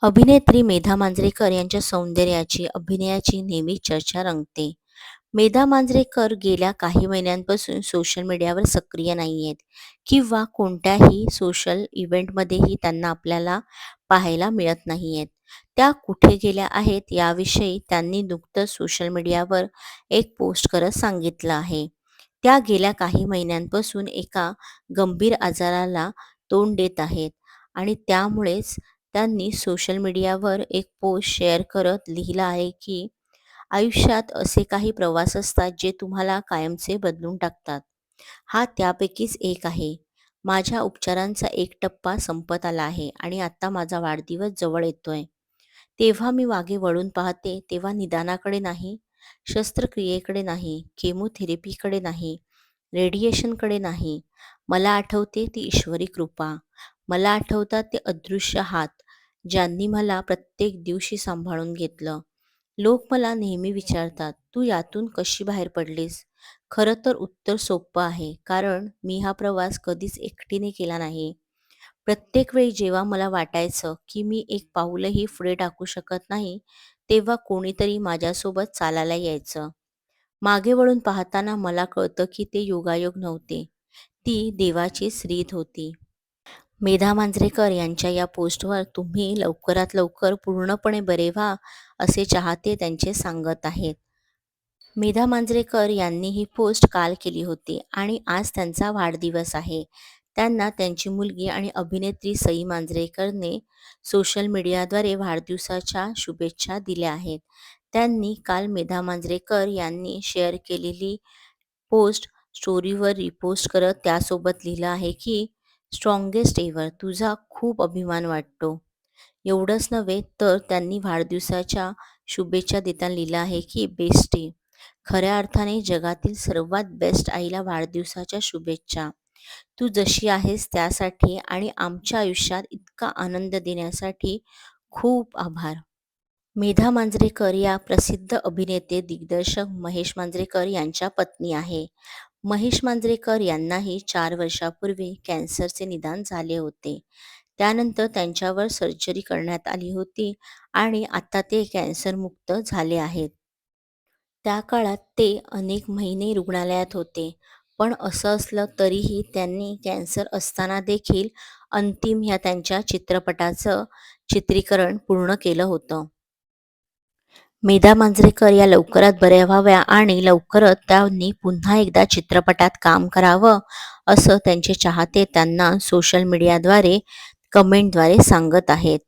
अभिनेत्री मेधा मांजरेकर यांच्या सौंदर्याची, अभिनयाची नेहमी चर्चा रंगते. मेधा मांजरेकर गेल्या काही महिन्यांपासून सोशल मीडियावर सक्रिय नाही आहेत किंवा कोणत्याही सोशल इव्हेंटमध्येही त्यांना आपल्याला पाहायला मिळत नाही आहेत. त्या कुठे गेल्या आहेत याविषयी त्यांनी नुकतंच सोशल मीडियावर एक पोस्ट करत सांगितलं आहे. त्या गेल्या काही महिन्यांपासून एका गंभीर आजाराला तोंड देत आहेत आणि त्यामुळेच त्यांनी सोशल मीडियावर एक पोस्ट शेअर करत लिहिलं आहे की आयुष्यात असे काही प्रवास असतात जे तुम्हाला कायमचे बदलून टाकतात. हा त्यापैकीच एक आहे. माझ्या उपचारांचा एक टप्पा संपत आला आहे आणि आता माझा वाढदिवस जवळ येतोय. तेव्हा मी मागे वळून पाहते तेव्हा निदानाकडे नाही, शस्त्रक्रियेकडे नाही, केमोथेरपीकडे नाही, रेडिएशनकडे नाही. मला आठवते ती ईश्वरी कृपा. मला आठवतात ते अदृश्य हात, ज्यांनी मला प्रत्येक दिवशी सांभाळून घेतलं. लोक मला नेहमी विचारतात, "तू यातून कशी बाहेर पडलीस?" खरं तर उत्तर सोपं आहे, कारण मी हा प्रवास कधीच एकटीने केला नाही. प्रत्येक वेळी जेव्हा मला वाटायचं, की मी एक पाऊलही पुढे टाकू शकत नाही, तेव्हा कोणीतरी माझ्यासोबत चालायला यायचं. मागे वळून पाहताना मला कळतं, की ते योगायोग नव्हते. ती देवाचीच रीत होती. मेधा मांजरेकर यांच्या या पोस्टवर तुम्ही लवकरात लवकर पूर्णपणे बरे व्हा, असे चाहते त्यांचे सांगत आहेत. मेधा मांजरेकर यांनी ही पोस्ट काल केली होती आणि आज त्यांचा वाढदिवस आहे. त्यांना त्यांची मुलगी आणि अभिनेत्री सई मांजरेकरने सोशल मीडियाद्वारे वाढदिवसाच्या शुभेच्छा दिल्या आहेत. त्यांनी काल मेधा मांजरेकर यांनी शेअर केलेली पोस्ट स्टोरीवर रिपोस्ट करत त्यासोबत लिहिलं आहे की स्ट्रॉंगेस्ट एव्हर, तुझा खूप अभिमान वाटतो. एवढंच नव्हे तर त्यांनी वाढदिवसाच्या शुभेच्छा देताना लिहिलं आहे की बेस्टी, खऱ्या अर्थाने जगातील सर्वात बेस्ट आईला वाढदिवसाच्या शुभेच्छा. तू जशी आहेस त्यासाठी आणि आमच्या आयुष्यात इतका आनंद देण्यासाठी खूप आभार. मेधा मांजरेकर या प्रसिद्ध अभिनेते दिग्दर्शक महेश मांजरेकर यांच्या पत्नी आहे. महेश मांजरेकर यांनाही 4 वर्षापूर्वी कॅन्सरचे निदान झाले होते. त्यानंतर त्यांच्यावर सर्जरी करण्यात आली होती आणि आता ते कॅन्सरमुक्त झाले आहेत. त्या काळात ते अनेक महिने रुग्णालयात होते. पण असं असलं तरीही त्यांनी कॅन्सर असताना देखील अंतिम ह्या त्यांच्या चित्रपटाचं चित्रीकरण पूर्ण केलं होतं. मेधा मांजरेकर या लवकरात बऱ्या व्हाव्या आणि लवकरच त्यांनी पुन्हा एकदा चित्रपटात काम करावं, असं त्यांचे चाहते त्यांना सोशल मीडियाद्वारे कमेंटद्वारे सांगत आहेत.